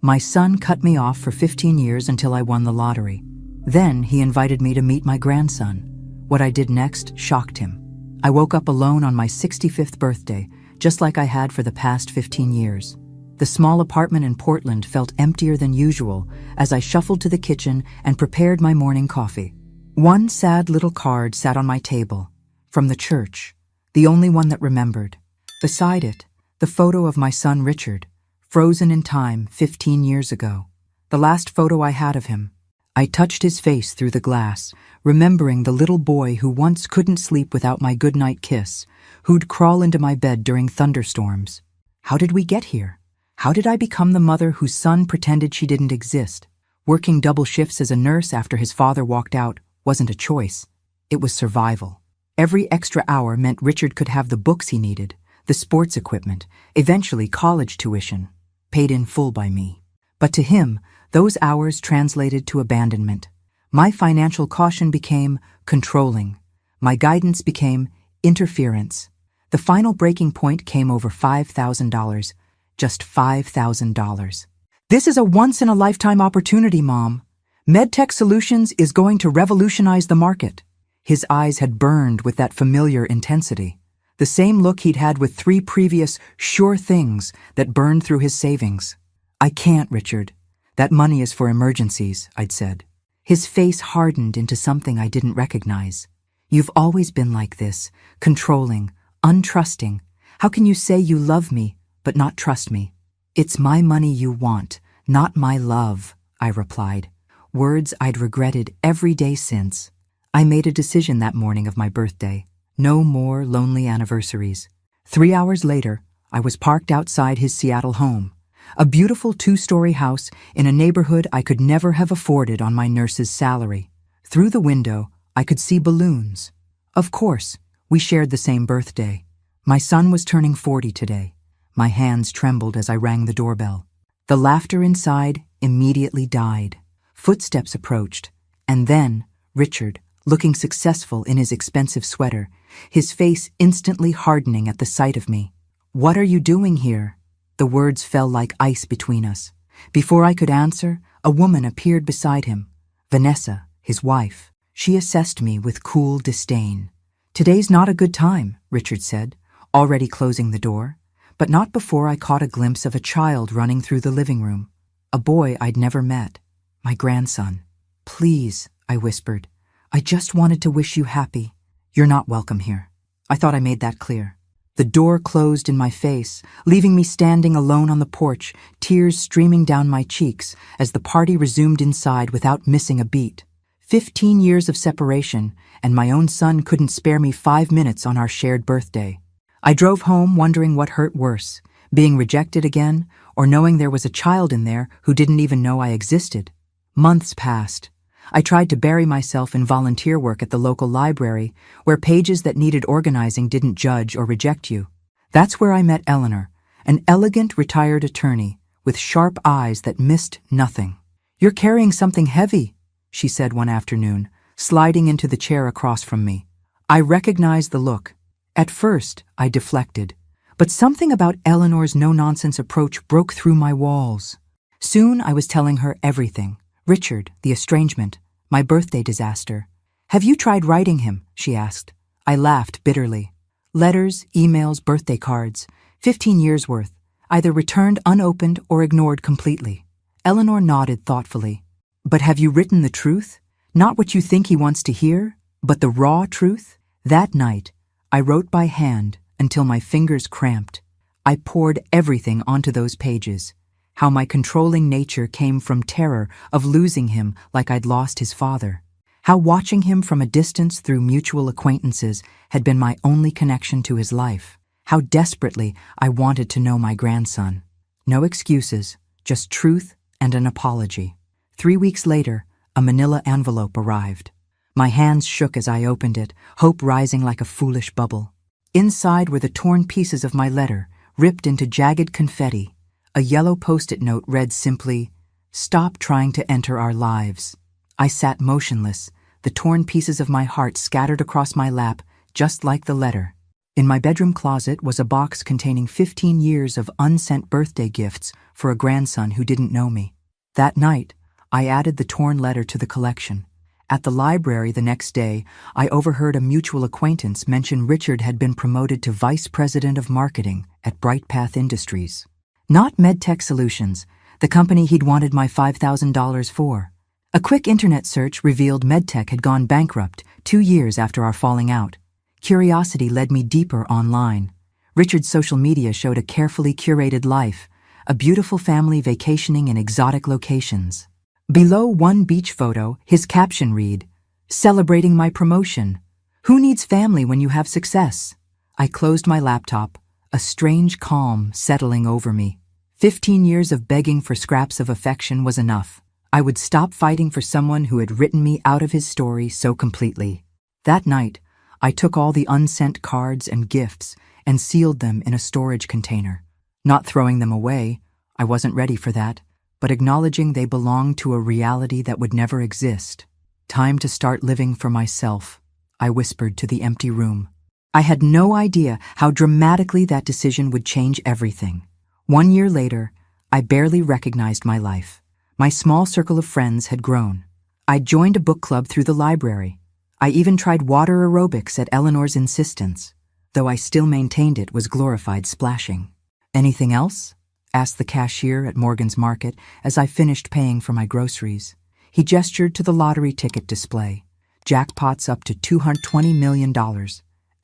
My son cut me off for 15 years until I won the lottery. Then he invited me to meet my grandson. What I did next shocked him. I woke up alone on my 65th birthday, just like I had for the past 15 years. The small apartment in Portland felt emptier than usual as I shuffled to the kitchen and prepared my morning coffee. One sad little card sat on my table, from the church, the only one that remembered. Beside it, the photo of my son Richard, frozen in time 15 years ago. The last photo I had of him. I touched his face through the glass, remembering the little boy who once couldn't sleep without my goodnight kiss, who'd crawl into my bed during thunderstorms. How did we get here? How did I become the mother whose son pretended she didn't exist? Working double shifts as a nurse after his father walked out wasn't a choice. It was survival. Every extra hour meant Richard could have the books he needed, the sports equipment, eventually college tuition, paid in full by me. But to him, those hours translated to abandonment. My financial caution became controlling. My guidance became interference. The final breaking point came over $5,000. Just $5,000. This is a once-in-a-lifetime opportunity, Mom. MedTech Solutions is going to revolutionize the market. His eyes had burned with that familiar intensity. The same look he'd had with 3 previous sure things that burned through his savings. I can't, Richard. That money is for emergencies, I'd said. His face hardened into something I didn't recognize. You've always been like this, controlling, untrusting. How can you say you love me, but not trust me? It's my money you want, not my love, I replied. Words I'd regretted every day since. I made a decision that morning of my birthday. No more lonely anniversaries. 3 hours later, I was parked outside his Seattle home. A beautiful 2-story house in a neighborhood I could never have afforded on my nurse's salary. Through the window, I could see balloons. Of course, we shared the same birthday. My son was turning 40 today. My hands trembled as I rang the doorbell. The laughter inside immediately died. Footsteps approached, and then Richard, looking successful in his expensive sweater, his face instantly hardening at the sight of me. What are you doing here? The words fell like ice between us. Before I could answer, a woman appeared beside him. Vanessa, his wife. She assessed me with cool disdain. Today's not a good time, Richard said, already closing the door. But not before I caught a glimpse of a child running through the living room. A boy I'd never met. My grandson. Please, I whispered. I just wanted to wish you happy. You're not welcome here. I thought I made that clear. The door closed in my face, leaving me standing alone on the porch, tears streaming down my cheeks as the party resumed inside without missing a beat. 15 years of separation, and my own son couldn't spare me 5 minutes on our shared birthday. I drove home wondering what hurt worse, being rejected again, or knowing there was a child in there who didn't even know I existed. Months passed. I tried to bury myself in volunteer work at the local library, where pages that needed organizing didn't judge or reject you. That's where I met Eleanor, an elegant retired attorney with sharp eyes that missed nothing. You're carrying something heavy, she said one afternoon, sliding into the chair across from me. I recognized the look. At first, I deflected, but something about Eleanor's no-nonsense approach broke through my walls. Soon I was telling her everything. Richard, the estrangement, my birthday disaster. Have you tried writing him? She asked. I laughed bitterly. Letters, emails, birthday cards, 15 years worth, either returned unopened or ignored completely. Eleanor nodded thoughtfully. But have you written the truth? Not what you think he wants to hear, but the raw truth? That night, I wrote by hand until my fingers cramped. I poured everything onto those pages. How my controlling nature came from terror of losing him like I'd lost his father. How watching him from a distance through mutual acquaintances had been my only connection to his life. How desperately I wanted to know my grandson. No excuses, just truth and an apology. 3 weeks later, a manila envelope arrived. My hands shook as I opened it, hope rising like a foolish bubble. Inside were the torn pieces of my letter, ripped into jagged confetti. A yellow post-it note read simply, "Stop trying to enter our lives." I sat motionless, the torn pieces of my heart scattered across my lap, just like the letter. In my bedroom closet was a box containing 15 years of unsent birthday gifts for a grandson who didn't know me. That night, I added the torn letter to the collection. At the library the next day, I overheard a mutual acquaintance mention Richard had been promoted to Vice President of Marketing at Bright Path Industries. Not MedTech Solutions, the company he'd wanted my $5,000 for. A quick internet search revealed MedTech had gone bankrupt 2 years after our falling out. Curiosity led me deeper online. Richard's social media showed a carefully curated life, a beautiful family vacationing in exotic locations. Below one beach photo, his caption read, "Celebrating my promotion. Who needs family when you have success?" I closed my laptop, a strange calm settling over me. 15 years of begging for scraps of affection was enough. I would stop fighting for someone who had written me out of his story so completely. That night, I took all the unsent cards and gifts and sealed them in a storage container. Not throwing them away, I wasn't ready for that, but acknowledging they belonged to a reality that would never exist. Time to start living for myself, I whispered to the empty room. I had no idea how dramatically that decision would change everything. 1 year later, I barely recognized my life. My small circle of friends had grown. I joined a book club through the library. I even tried water aerobics at Eleanor's insistence, though I still maintained it was glorified splashing. "Anything else?" asked the cashier at Morgan's Market as I finished paying for my groceries. He gestured to the lottery ticket display. Jackpots up to $220 million.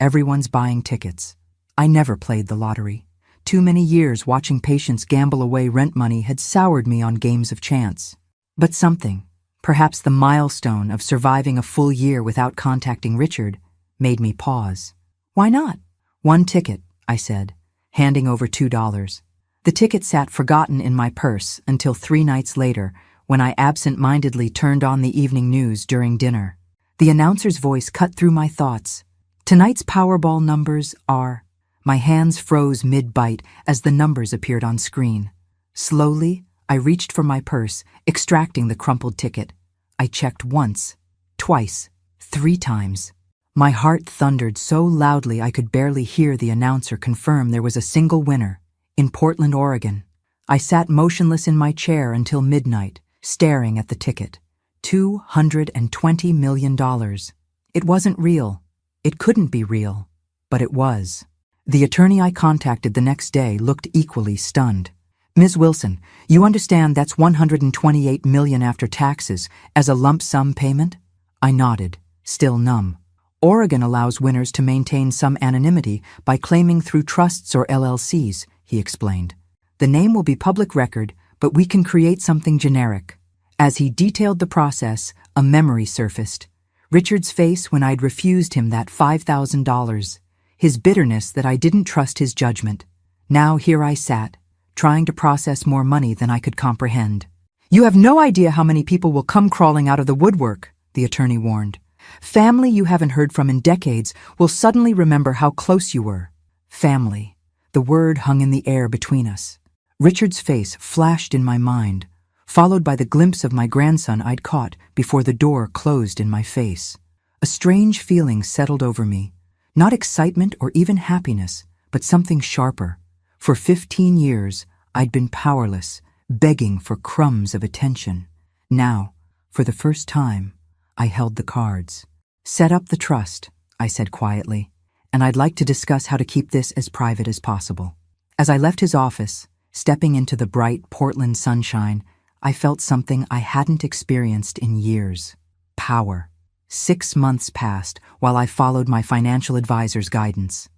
Everyone's buying tickets. I never played the lottery. Too many years watching patients gamble away rent money had soured me on games of chance. But something, perhaps the milestone of surviving a full year without contacting Richard, made me pause. "Why not?" "1 ticket," I said, handing over $2. The ticket sat forgotten in my purse until 3 nights later, when I absent-mindedly turned on the evening news during dinner. The announcer's voice cut through my thoughts. "Tonight's Powerball numbers are..." My hands froze mid-bite as the numbers appeared on screen. Slowly, I reached for my purse, extracting the crumpled ticket. I checked once, twice, 3 times. My heart thundered so loudly I could barely hear the announcer confirm there was a single winner. In Portland, Oregon. I sat motionless in my chair until midnight, staring at the ticket. $220 million. It wasn't real. It couldn't be real. But it was. The attorney I contacted the next day looked equally stunned. "Ms. Wilson, you understand that's $128 million after taxes as a lump sum payment?" I nodded, still numb. "Oregon allows winners to maintain some anonymity by claiming through trusts or LLCs," he explained. "The name will be public record, but we can create something generic." As he detailed the process, a memory surfaced. Richard's face when I'd refused him that $5,000. His bitterness that I didn't trust his judgment. Now here I sat, trying to process more money than I could comprehend. "You have no idea how many people will come crawling out of the woodwork," the attorney warned. "Family you haven't heard from in decades will suddenly remember how close you were." Family. The word hung in the air between us. Richard's face flashed in my mind, followed by the glimpse of my grandson I'd caught before the door closed in my face. A strange feeling settled over me. Not excitement or even happiness, but something sharper. For 15 years, I'd been powerless, begging for crumbs of attention. Now, for the first time, I held the cards. "Set up the trust," I said quietly, "and I'd like to discuss how to keep this as private as possible." As I left his office, stepping into the bright Portland sunshine, I felt something I hadn't experienced in years. Power. 6 months passed while I followed my financial advisor's guidance.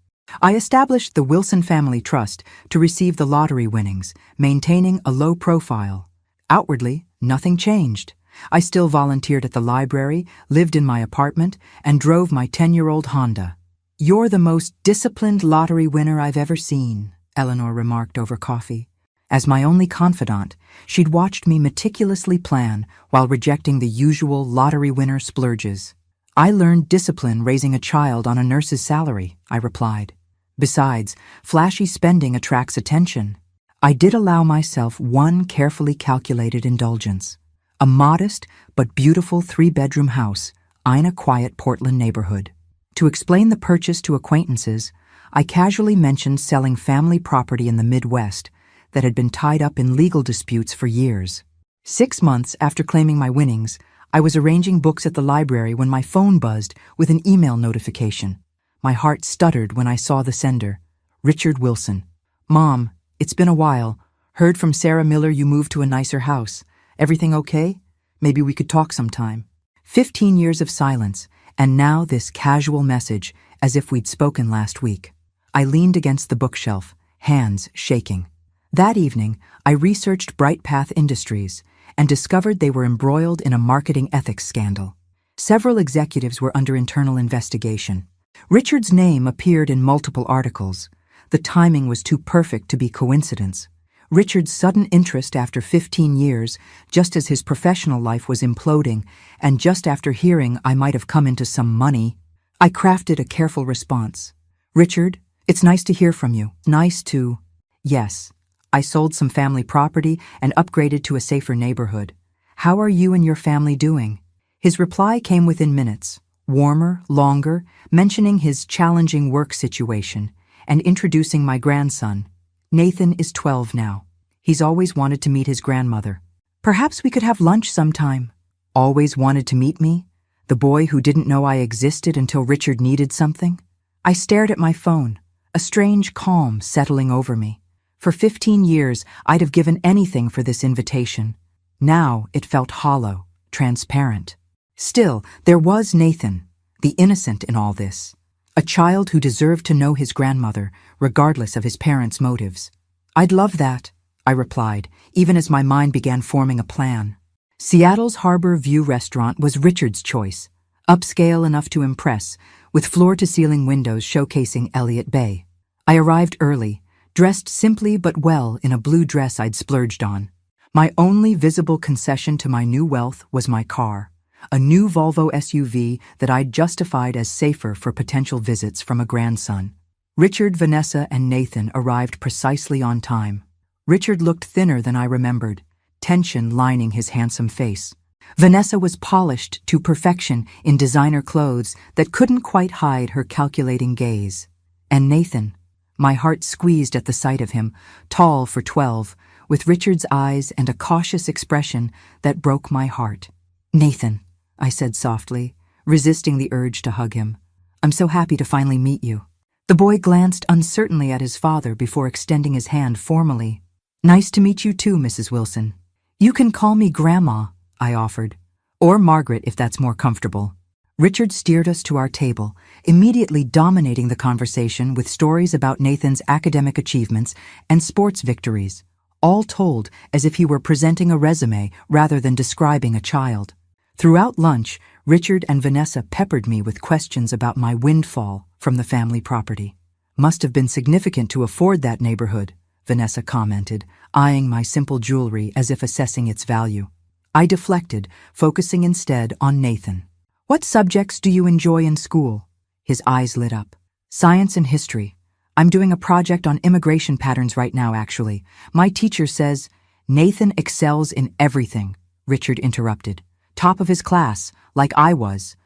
I established the Wilson Family Trust to receive the lottery winnings, maintaining a low profile. Outwardly, nothing changed. I still volunteered at the library, lived in my apartment, and drove my 10-year-old Honda. "You're the most disciplined lottery winner I've ever seen," Eleanor remarked over coffee. As my only confidant, she'd watched me meticulously plan while rejecting the usual lottery winner splurges. "I learned discipline raising a child on a nurse's salary," I replied. "Besides, flashy spending attracts attention." I did allow myself one carefully calculated indulgence. A modest but beautiful 3-bedroom house in a quiet Portland neighborhood. To explain the purchase to acquaintances, I casually mentioned selling family property in the Midwest that had been tied up in legal disputes for years. 6 months after claiming my winnings, I was arranging books at the library when my phone buzzed with an email notification. My heart stuttered when I saw the sender, Richard Wilson. "Mom, it's been a while. Heard from Sarah Miller you moved to a nicer house. Everything okay? Maybe we could talk sometime." 15 years of silence, and now this casual message, as if we'd spoken last week. I leaned against the bookshelf, hands shaking. That evening, I researched Bright Path Industries and discovered they were embroiled in a marketing ethics scandal. Several executives were under internal investigation. Richard's name appeared in multiple articles. The timing was too perfect to be coincidence. Richard's sudden interest after 15 years, just as his professional life was imploding, and just after hearing I might have come into some money, I crafted a careful response. "Richard, it's nice to hear from you. Nice to..." "Yes, I sold some family property and upgraded to a safer neighborhood. How are you and your family doing?" His reply came within minutes, warmer, longer, mentioning his challenging work situation and introducing my grandson. "Nathan is 12 now. He's always wanted to meet his grandmother. Perhaps we could have lunch sometime." Always wanted to meet me? The boy who didn't know I existed until Richard needed something? I stared at my phone, a strange calm settling over me. For 15 years, I'd have given anything for this invitation. Now it felt hollow, transparent. Still, there was Nathan, the innocent in all this. A child who deserved to know his grandmother, regardless of his parents' motives. "I'd love that," I replied, even as my mind began forming a plan. Seattle's Harbor View restaurant was Richard's choice, upscale enough to impress, with floor-to-ceiling windows showcasing Elliott Bay. I arrived early, dressed simply but well in a blue dress I'd splurged on. My only visible concession to my new wealth was my car, a new Volvo SUV that I'd justified as safer for potential visits from a grandson. Richard, Vanessa, and Nathan arrived precisely on time. Richard looked thinner than I remembered, tension lining his handsome face. Vanessa was polished to perfection in designer clothes that couldn't quite hide her calculating gaze. And Nathan, my heart squeezed at the sight of him, tall for 12, with Richard's eyes and a cautious expression that broke my heart. "Nathan," I said softly, resisting the urge to hug him. "I'm so happy to finally meet you." The boy glanced uncertainly at his father before extending his hand formally. "Nice to meet you too, Mrs. Wilson." "You can call me Grandma," I offered. "Or Margaret if that's more comfortable." Richard steered us to our table, immediately dominating the conversation with stories about Nathan's academic achievements and sports victories, all told as if he were presenting a resume rather than describing a child. Throughout lunch, Richard and Vanessa peppered me with questions about my windfall from the family property. "Must have been significant to afford that neighborhood," Vanessa commented, eyeing my simple jewelry as if assessing its value. I deflected, focusing instead on Nathan. "What subjects do you enjoy in school?" His eyes lit up. "Science and history. I'm doing a project on immigration patterns right now, actually. My teacher says..." "Nathan excels in everything," Richard interrupted. "Top of his class, like I was."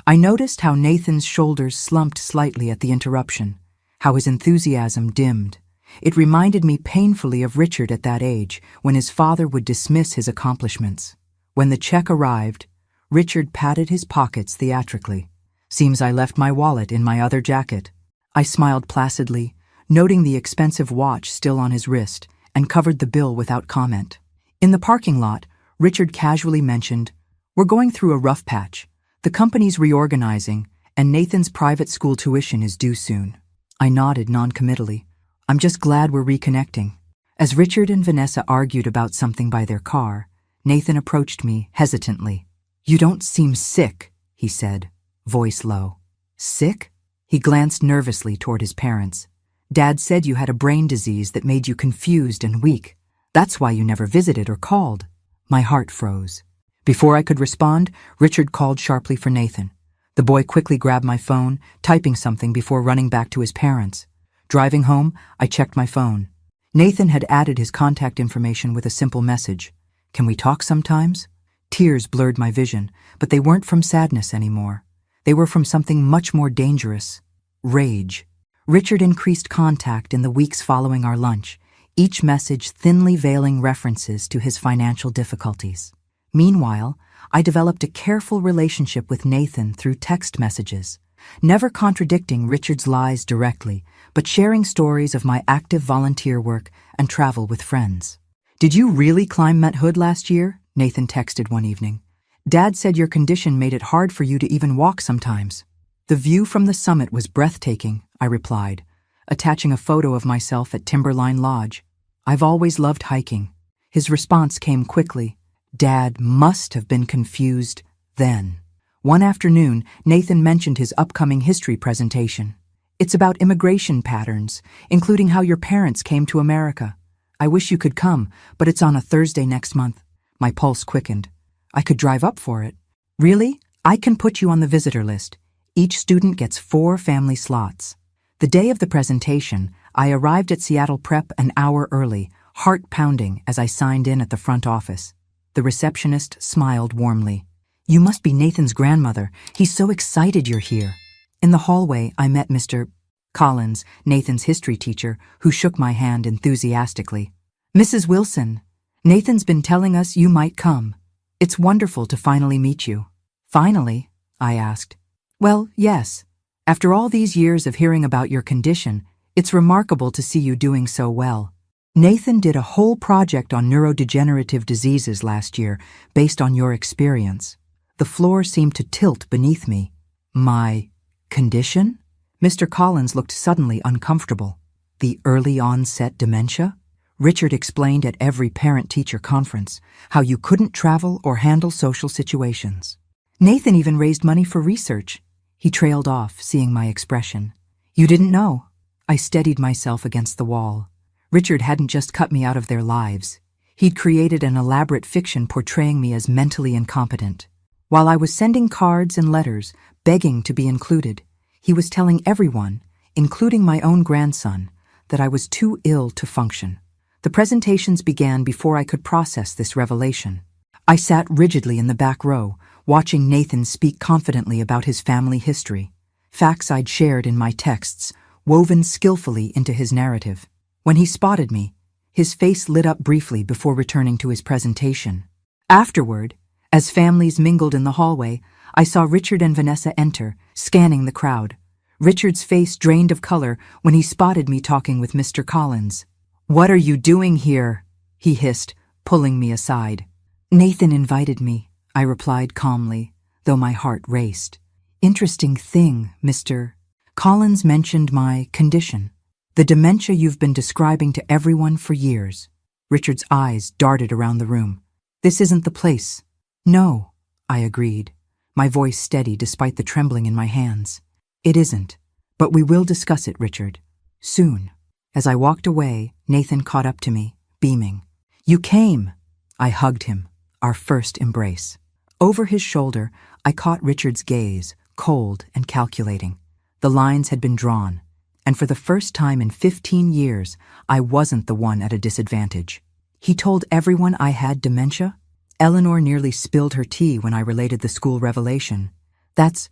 I noticed how Nathan's shoulders slumped slightly at the interruption, how his enthusiasm dimmed. It reminded me painfully of Richard at that age, when his father would dismiss his accomplishments. When the check arrived, Richard patted his pockets theatrically. "Seems I left my wallet in my other jacket." I smiled placidly, noting the expensive watch still on his wrist, and covered the bill without comment. In the parking lot, Richard casually mentioned, "We're going through a rough patch. The company's reorganizing, and Nathan's private school tuition is due soon." I nodded noncommittally. "I'm just glad we're reconnecting." As Richard and Vanessa argued about something by their car, Nathan approached me hesitantly. "You don't seem sick," he said, voice low. "Sick?" He glanced nervously toward his parents. "Dad said you had a brain disease that made you confused and weak. That's why you never visited or called." My heart froze. Before I could respond, Richard called sharply for Nathan. The boy quickly grabbed my phone, typing something before running back to his parents. Driving home, I checked my phone. Nathan had added his contact information with a simple message. "Can we talk sometimes?" Tears blurred my vision, but they weren't from sadness anymore. They were from something much more dangerous. Rage. Richard increased contact in the weeks following our lunch, each message thinly veiling references to his financial difficulties. Meanwhile, I developed a careful relationship with Nathan through text messages, never contradicting Richard's lies directly, but sharing stories of my active volunteer work and travel with friends. "Did you really climb Mount Hood last year?" Nathan texted one evening. "Dad said your condition made it hard for you to even walk sometimes." "The view from the summit was breathtaking," I replied, attaching a photo of myself at Timberline Lodge. "I've always loved hiking." His response came quickly. Dad must have been confused then. One afternoon, Nathan mentioned his upcoming history presentation. "It's about immigration patterns, including how your parents came to America. I wish you could come, but it's on a Thursday next month." My pulse quickened. "I could drive up for it." "Really? I can put you on the visitor list. Each student gets 4 family slots." The day of the presentation, I arrived at Seattle Prep an hour early, heart pounding as I signed in at the front office. The receptionist smiled warmly. "You must be Nathan's grandmother. He's so excited you're here." In the hallway, I met Mr. Collins, Nathan's history teacher, who shook my hand enthusiastically. "Mrs. Wilson, Nathan's been telling us you might come. It's wonderful to finally meet you." "Finally?" I asked. "Well, yes. After all these years of hearing about your condition, it's remarkable to see you doing so well. Nathan did a whole project on neurodegenerative diseases last year based on your experience." The floor seemed to tilt beneath me. "My condition?" Mr. Collins looked suddenly uncomfortable. "The early onset dementia?" Richard explained at every parent-teacher conference how you couldn't travel or handle social situations. "Nathan even raised money for research." He trailed off, seeing my expression. "You didn't know?" I steadied myself against the wall. Richard hadn't just cut me out of their lives. He'd created an elaborate fiction portraying me as mentally incompetent. While I was sending cards and letters, begging to be included, he was telling everyone, including my own grandson, that I was too ill to function. The presentations began before I could process this revelation. I sat rigidly in the back row, watching Nathan speak confidently about his family history, facts I'd shared in my texts, woven skillfully into his narrative. When he spotted me, his face lit up briefly before returning to his presentation. Afterward, as families mingled in the hallway, I saw Richard and Vanessa enter, scanning the crowd. Richard's face drained of color when he spotted me talking with Mr. Collins. "What are you doing here?" he hissed, pulling me aside. "Nathan invited me," I replied calmly, though my heart raced. "Interesting thing, Mr. Collins mentioned my condition. The dementia you've been describing to everyone for years." Richard's eyes darted around the room. "This isn't the place." "No," I agreed, my voice steady despite the trembling in my hands. "It isn't, but we will discuss it, Richard. Soon." As I walked away, Nathan caught up to me, beaming. "You came!" I hugged him, our first embrace. Over his shoulder, I caught Richard's gaze, cold and calculating. The lines had been drawn, and for the first time in 15 years, I wasn't the one at a disadvantage. "He told everyone I had dementia?" Eleanor nearly spilled her tea when I related the school revelation. That's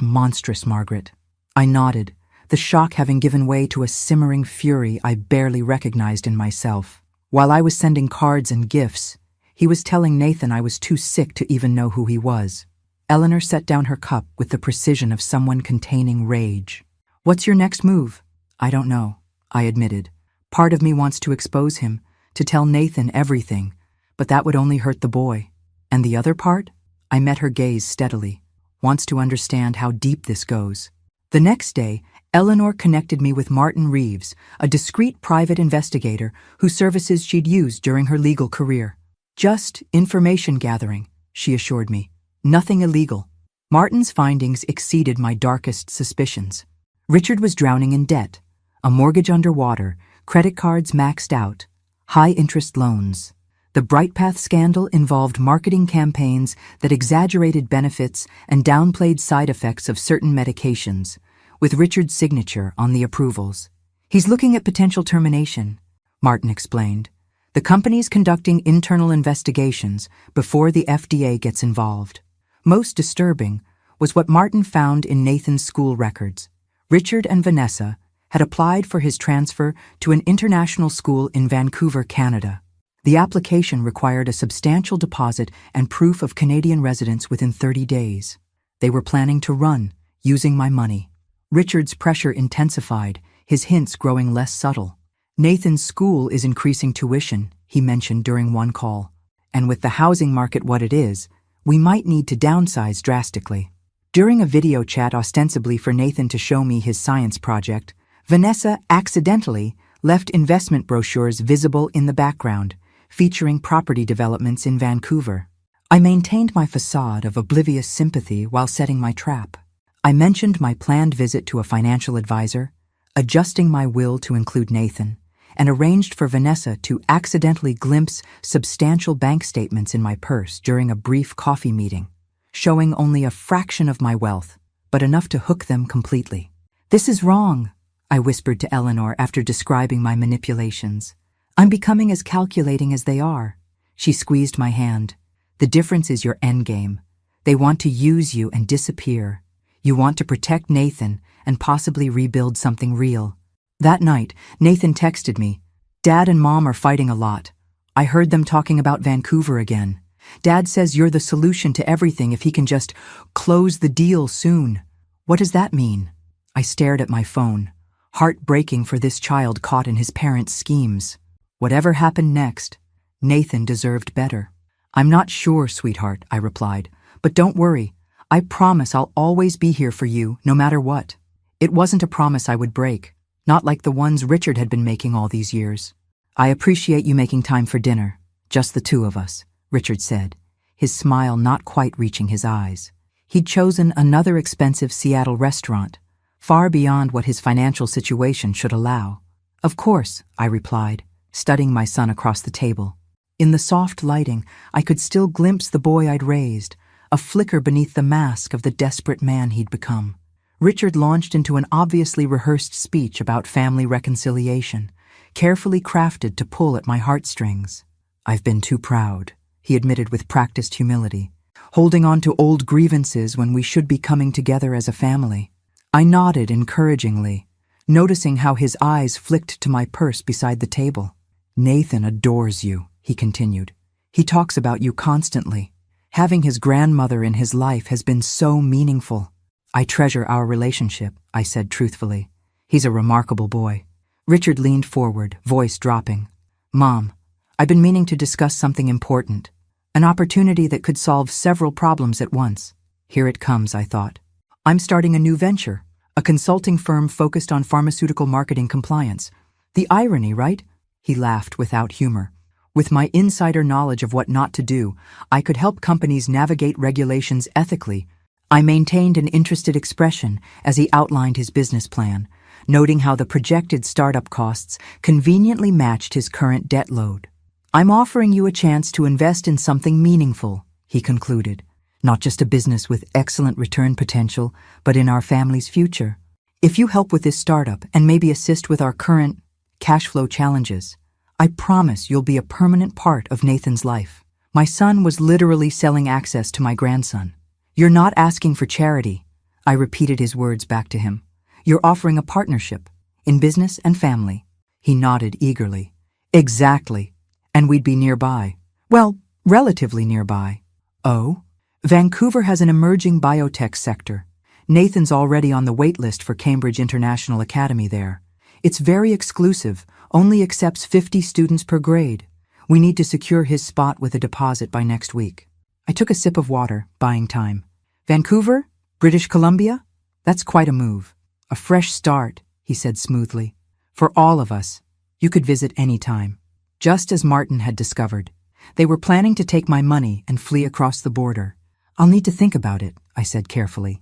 monstrous, Margaret." I nodded, the shock having given way to a simmering fury I barely recognized in myself. While I was sending cards and gifts, he was telling Nathan I was too sick to even know who he was. Eleanor set down her cup with the precision of someone containing rage. "What's your next move?" "I don't know," I admitted. "Part of me wants to expose him, to tell Nathan everything, but that would only hurt the boy. And the other part?" I met her gaze steadily. "Wants to understand how deep this goes." The next day, Eleanor connected me with Martin Reeves, a discreet private investigator whose services she'd used during her legal career. "Just information gathering," she assured me. "Nothing illegal." Martin's findings exceeded my darkest suspicions. Richard was drowning in debt, a mortgage underwater, credit cards maxed out, high-interest loans. The BrightPath scandal involved marketing campaigns that exaggerated benefits and downplayed side effects of certain medications, with Richard's signature on the approvals. "He's looking at potential termination," Martin explained. "The company's conducting internal investigations before the FDA gets involved." Most disturbing was what Martin found in Nathan's school records. Richard and Vanessa had applied for his transfer to an international school in Vancouver, Canada. The application required a substantial deposit and proof of Canadian residence within 30 days. They were planning to run, using my money. Richard's pressure intensified, his hints growing less subtle. Nathan's school is increasing tuition, he mentioned during one call. And with the housing market what it is, we might need to downsize drastically. During a video chat ostensibly for Nathan to show me his science project, Vanessa accidentally left investment brochures visible in the background, featuring property developments in Vancouver. I maintained my facade of oblivious sympathy while setting my trap. I mentioned my planned visit to a financial advisor, adjusting my will to include Nathan, and arranged for Vanessa to accidentally glimpse substantial bank statements in my purse during a brief coffee meeting, showing only a fraction of my wealth, but enough to hook them completely. "This is wrong," I whispered to Eleanor after describing my manipulations. "I'm becoming as calculating as they are." She squeezed my hand. "The difference is your endgame. They want to use you and disappear. You want to protect Nathan and possibly rebuild something real." That night, Nathan texted me, "Dad and Mom are fighting a lot. I heard them talking about Vancouver again. Dad says you're the solution to everything if he can just close the deal soon." What does that mean? I stared at my phone, heartbreaking for this child caught in his parents' schemes. Whatever happened next, Nathan deserved better. "I'm not sure, sweetheart," I replied, "but don't worry. I promise I'll always be here for you, no matter what." It wasn't a promise I would break, not like the ones Richard had been making all these years. "I appreciate you making time for dinner, just the two of us," Richard said, his smile not quite reaching his eyes. He'd chosen another expensive Seattle restaurant, far beyond what his financial situation should allow. "Of course," I replied, studying my son across the table. In the soft lighting, I could still glimpse the boy I'd raised, a flicker beneath the mask of the desperate man he'd become. Richard launched into an obviously rehearsed speech about family reconciliation, carefully crafted to pull at my heartstrings. "I've been too proud," he admitted with practiced humility, "holding on to old grievances when we should be coming together as a family." I nodded encouragingly, noticing how his eyes flicked to my purse beside the table. "Nathan adores you," he continued. "He talks about you constantly. Having his grandmother in his life has been so meaningful." "I treasure our relationship," I said truthfully. "He's a remarkable boy." Richard leaned forward, voice dropping. "Mom, I've been meaning to discuss something important. An opportunity that could solve several problems at once." Here it comes, I thought. "I'm starting a new venture, a consulting firm focused on pharmaceutical marketing compliance. The irony, right?" He laughed without humor. "With my insider knowledge of what not to do, I could help companies navigate regulations ethically." I maintained an interested expression as he outlined his business plan, noting how the projected startup costs conveniently matched his current debt load. "I'm offering you a chance to invest in something meaningful," he concluded. "Not just a business with excellent return potential, but in our family's future. If you help with this startup and maybe assist with our current cash flow challenges, I promise you'll be a permanent part of Nathan's life." My son was literally selling access to my grandson. "You're not asking for charity," I repeated his words back to him. "You're offering a partnership, in business and family." He nodded eagerly. "Exactly. And we'd be nearby. Well, relatively nearby." "Oh?" "Vancouver has an emerging biotech sector. Nathan's already on the wait list for Cambridge International Academy there. It's very exclusive, only accepts 50 students per grade. We need to secure his spot with a deposit by next week." I took a sip of water, buying time. "Vancouver? British Columbia? That's quite a move. A fresh start," he said smoothly. "For all of us. You could visit any time." Just as Martin had discovered, they were planning to take my money and flee across the border. "I'll need to think about it," I said carefully.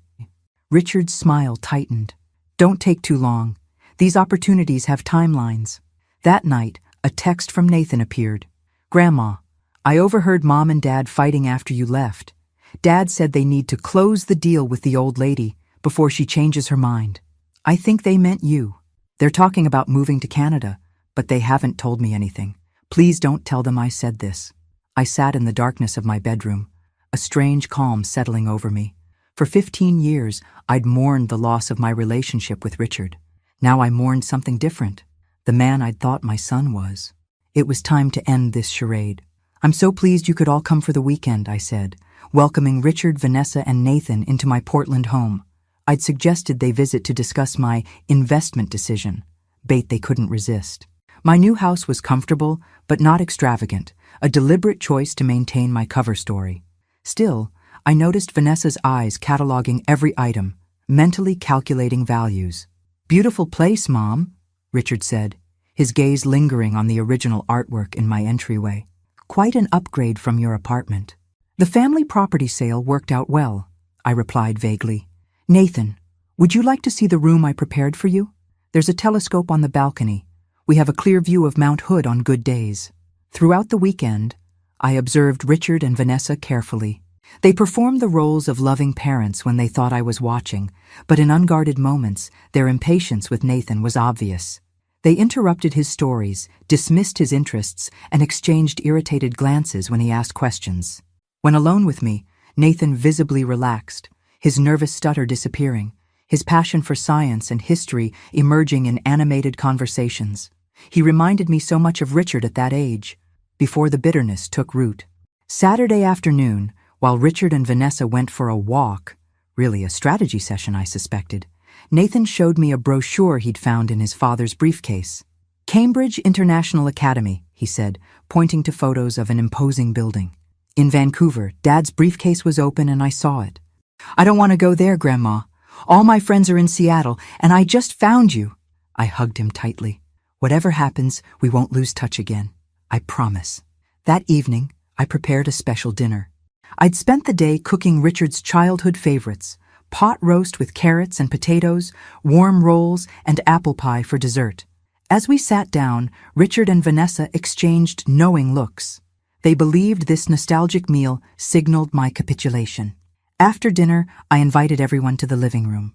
Richard's smile tightened. "Don't take too long. These opportunities have timelines." That night, a text from Nathan appeared. "Grandma, I overheard Mom and Dad fighting after you left. Dad said they need to close the deal with the old lady before she changes her mind. I think they meant you. They're talking about moving to Canada, but they haven't told me anything. Please don't tell them I said this." I sat in the darkness of my bedroom, a strange calm settling over me. For 15 years, I'd mourned the loss of my relationship with Richard. Now I mourned something different, the man I'd thought my son was. It was time to end this charade. "I'm so pleased you could all come for the weekend," I said, welcoming Richard, Vanessa, and Nathan into my Portland home. I'd suggested they visit to discuss my investment decision, bait they couldn't resist. My new house was comfortable, but not extravagant, a deliberate choice to maintain my cover story. Still, I noticed Vanessa's eyes cataloging every item, mentally calculating values. "Beautiful place, Mom," Richard said, his gaze lingering on the original artwork in my entryway. "Quite an upgrade from your apartment." "The family property sale worked out well," I replied vaguely. "Nathan, would you like to see the room I prepared for you? There's a telescope on the balcony. We have a clear view of Mount Hood on good days." Throughout the weekend, I observed Richard and Vanessa carefully. They performed the roles of loving parents when they thought I was watching, but in unguarded moments, their impatience with Nathan was obvious. They interrupted his stories, dismissed his interests, and exchanged irritated glances when he asked questions. When alone with me, Nathan visibly relaxed, his nervous stutter disappearing, his passion for science and history emerging in animated conversations. He reminded me so much of Richard at that age, before the bitterness took root. Saturday afternoon, while Richard and Vanessa went for a walk, really a strategy session I suspected, Nathan showed me a brochure he'd found in his father's briefcase. "Cambridge International Academy," he said, pointing to photos of an imposing building. "In Vancouver, Dad's briefcase was open and I saw it. I don't want to go there, Grandma. All my friends are in Seattle, and I just found you." I hugged him tightly. "Whatever happens, we won't lose touch again. I promise." That evening, I prepared a special dinner. I'd spent the day cooking Richard's childhood favorites, pot roast with carrots and potatoes, warm rolls, and apple pie for dessert. As we sat down, Richard and Vanessa exchanged knowing looks. They believed this nostalgic meal signaled my capitulation. After dinner, I invited everyone to the living room.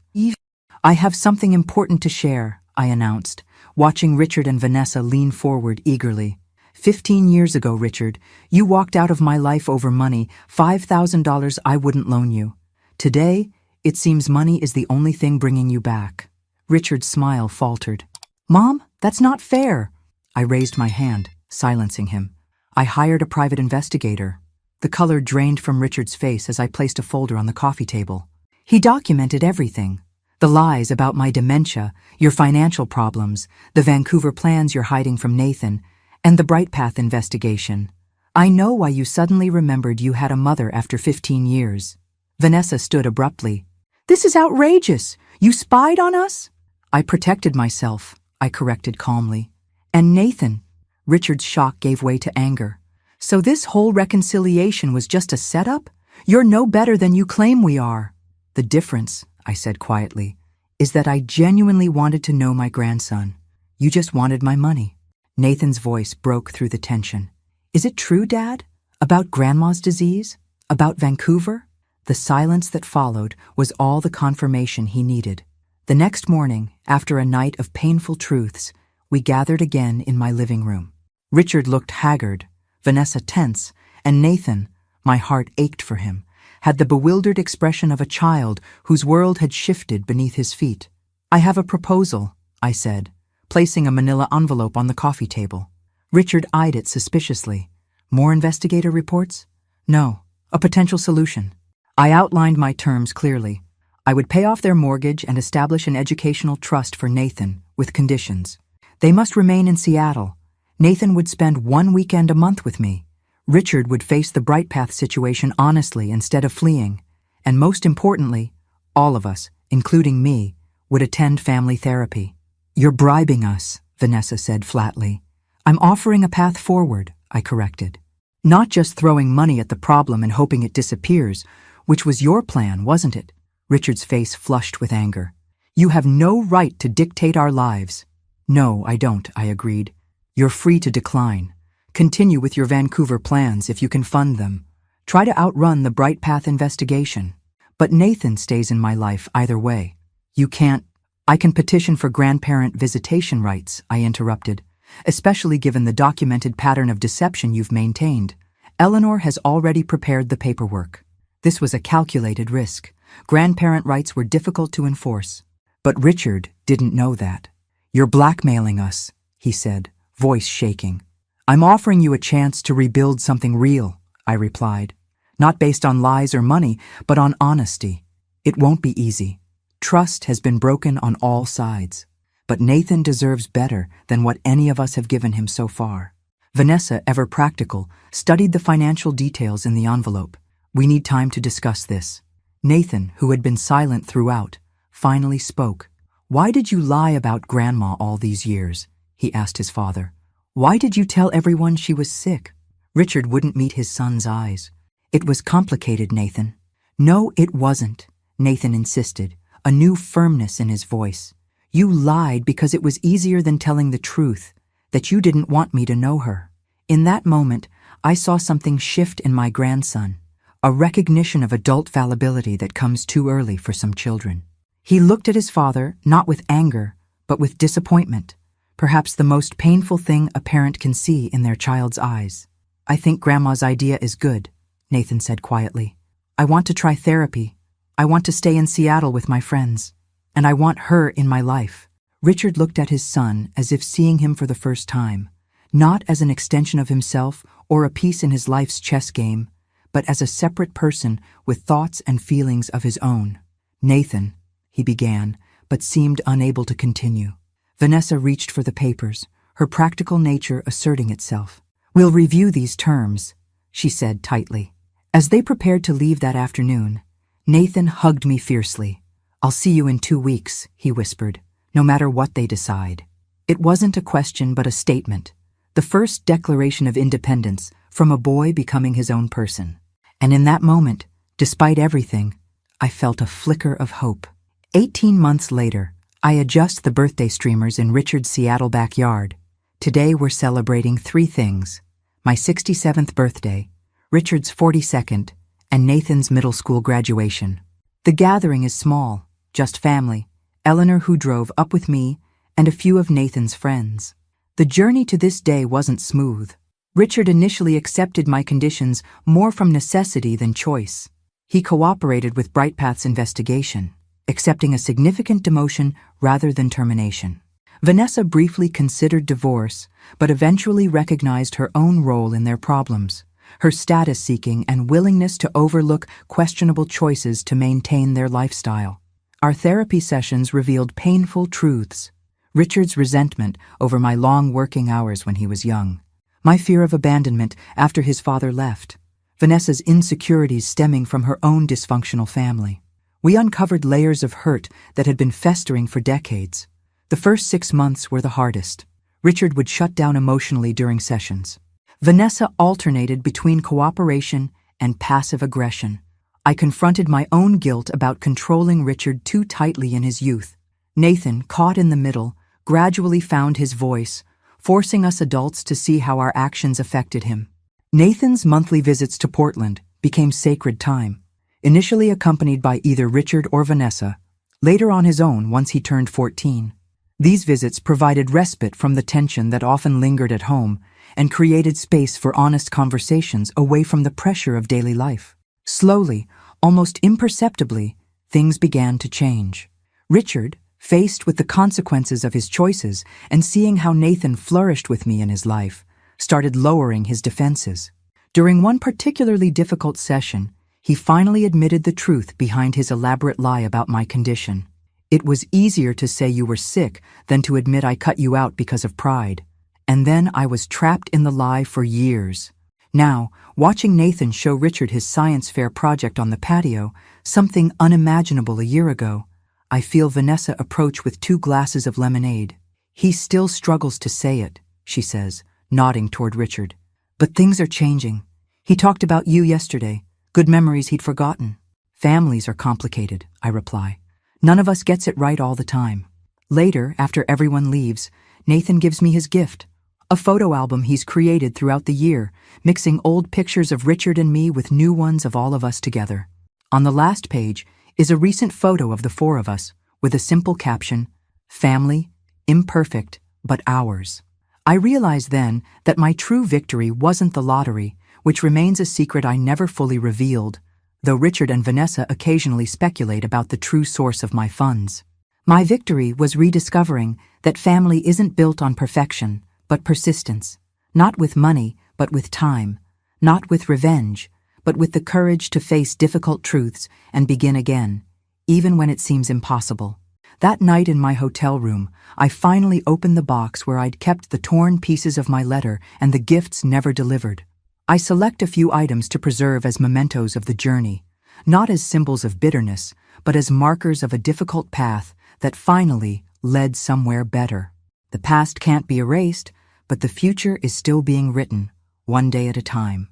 "I have something important to share," I announced, watching Richard and Vanessa lean forward eagerly. 15 years ago, Richard, you walked out of my life over money, $5,000 I wouldn't loan you. Today, it seems money is the only thing bringing you back." Richard's smile faltered. "Mom, that's not fair." I raised my hand, silencing him. "I hired a private investigator." The color drained from Richard's face as I placed a folder on the coffee table. "He documented everything. The lies about my dementia, your financial problems, the Vancouver plans you're hiding from Nathan, and the Bright Path investigation. I know why you suddenly remembered you had a mother after 15 years. Vanessa stood abruptly. "This is outrageous! You spied on us?" "I protected myself," I corrected calmly. "And Nathan?" Richard's shock gave way to anger. "So this whole reconciliation was just a setup? You're no better than you claim we are." "The difference," I said quietly, "is that I genuinely wanted to know my grandson. You just wanted my money." Nathan's voice broke through the tension. "Is it true, Dad? About Grandma's disease? About Vancouver?" The silence that followed was all the confirmation he needed. The next morning, after a night of painful truths, we gathered again in my living room. Richard looked haggard, Vanessa tense, and Nathan, my heart ached for him, had the bewildered expression of a child whose world had shifted beneath his feet. "I have a proposal," I said, placing a manila envelope on the coffee table. Richard eyed it suspiciously. "More investigator reports?" "No, a potential solution." I outlined my terms clearly. I would pay off their mortgage and establish an educational trust for Nathan, with conditions. They must remain in Seattle. Nathan would spend 1 weekend a month with me. Richard would face the Bright Path situation honestly instead of fleeing. And most importantly, all of us, including me, would attend family therapy. "You're bribing us," Vanessa said flatly. "I'm offering a path forward," I corrected. "Not just throwing money at the problem and hoping it disappears, which was your plan, wasn't it?" Richard's face flushed with anger. "You have no right to dictate our lives." "No, I don't," I agreed. "You're free to decline. Continue with your Vancouver plans if you can fund them. Try to outrun the Bright Path investigation. But Nathan stays in my life either way. You can't—" "I can petition for grandparent visitation rights," I interrupted, "especially given the documented pattern of deception you've maintained. Eleanor has already prepared the paperwork." This was a calculated risk. Grandparent rights were difficult to enforce. But Richard didn't know that. "You're blackmailing us," he said, voice shaking. "I'm offering you a chance to rebuild something real," I replied. "Not based on lies or money, but on honesty. It won't be easy. Trust has been broken on all sides. But Nathan deserves better than what any of us have given him so far." Vanessa, ever practical, studied the financial details in the envelope. "We need time to discuss this." Nathan, who had been silent throughout, finally spoke. "Why did you lie about Grandma all these years?" he asked his father. "Why did you tell everyone she was sick?" Richard wouldn't meet his son's eyes. "It was complicated, Nathan." "No, it wasn't," Nathan insisted, a new firmness in his voice. "You lied because it was easier than telling the truth, that you didn't want me to know her." In that moment, I saw something shift in my grandson, a recognition of adult fallibility that comes too early for some children. He looked at his father, not with anger, but with disappointment, perhaps the most painful thing a parent can see in their child's eyes. "I think Grandma's idea is good," Nathan said quietly. "I want to try therapy. I want to stay in Seattle with my friends. And I want her in my life." Richard looked at his son as if seeing him for the first time, not as an extension of himself or a piece in his life's chess game, but as a separate person with thoughts and feelings of his own. "Nathan," he began, but seemed unable to continue. Vanessa reached for the papers, her practical nature asserting itself. "We'll review these terms," she said tightly. As they prepared to leave that afternoon, Nathan hugged me fiercely. "I'll see you in 2 weeks," he whispered, "no matter what they decide." It wasn't a question but a statement, the first declaration of independence from a boy becoming his own person. And in that moment, despite everything, I felt a flicker of hope. 18 months later, I adjust the birthday streamers in Richard's Seattle backyard. Today we're celebrating 3 things: my 67th birthday, Richard's 42nd, and Nathan's middle school graduation. The gathering is small, just family, Eleanor, who drove up with me, and a few of Nathan's friends. The journey to this day wasn't smooth. Richard initially accepted my conditions more from necessity than choice. He cooperated with Brightpath's investigation, accepting a significant demotion rather than termination. Vanessa briefly considered divorce, but eventually recognized her own role in their problems, her status seeking and willingness to overlook questionable choices to maintain their lifestyle. Our therapy sessions revealed painful truths: Richard's resentment over my long working hours when he was young, my fear of abandonment after his father left, Vanessa's insecurities stemming from her own dysfunctional family. We uncovered layers of hurt that had been festering for decades. The first 6 months were the hardest. Richard would shut down emotionally during sessions. Vanessa alternated between cooperation and passive aggression. I confronted my own guilt about controlling Richard too tightly in his youth. Nathan, caught in the middle, gradually found his voice, forcing us adults to see how our actions affected him. Nathan's monthly visits to Portland became sacred time, initially accompanied by either Richard or Vanessa, later on his own once he turned 14. These visits provided respite from the tension that often lingered at home and created space for honest conversations away from the pressure of daily life. Slowly, almost imperceptibly, things began to change. Richard, faced with the consequences of his choices and seeing how Nathan flourished with me in his life, started lowering his defenses. During one particularly difficult session, he finally admitted the truth behind his elaborate lie about my condition. "It was easier to say you were sick than to admit I cut you out because of pride." And then I was trapped in the lie for years. Now, watching Nathan show Richard his science fair project on the patio, something unimaginable a year ago, I feel Vanessa approach with 2 glasses of lemonade. "He still struggles to say it," she says, nodding toward Richard. "But things are changing. He talked about you yesterday, good memories he'd forgotten." "Families are complicated," I reply. "None of us gets it right all the time." Later, after everyone leaves, Nathan gives me his gift, a photo album he's created throughout the year, mixing old pictures of Richard and me with new ones of all of us together. On the last page is a recent photo of the 4 of us, with a simple caption, "Family, imperfect, but ours." I realized then that my true victory wasn't the lottery, which remains a secret I never fully revealed, though Richard and Vanessa occasionally speculate about the true source of my funds. My victory was rediscovering that family isn't built on perfection, but persistence. Not with money, but with time. Not with revenge, but with the courage to face difficult truths and begin again, even when it seems impossible. That night in my hotel room, I finally opened the box where I'd kept the torn pieces of my letter and the gifts never delivered. I select a few items to preserve as mementos of the journey, not as symbols of bitterness, but as markers of a difficult path that finally led somewhere better. The past can't be erased, but the future is still being written, one day at a time.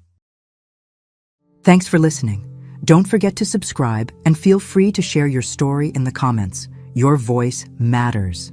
Thanks for listening. Don't forget to subscribe and feel free to share your story in the comments. Your voice matters.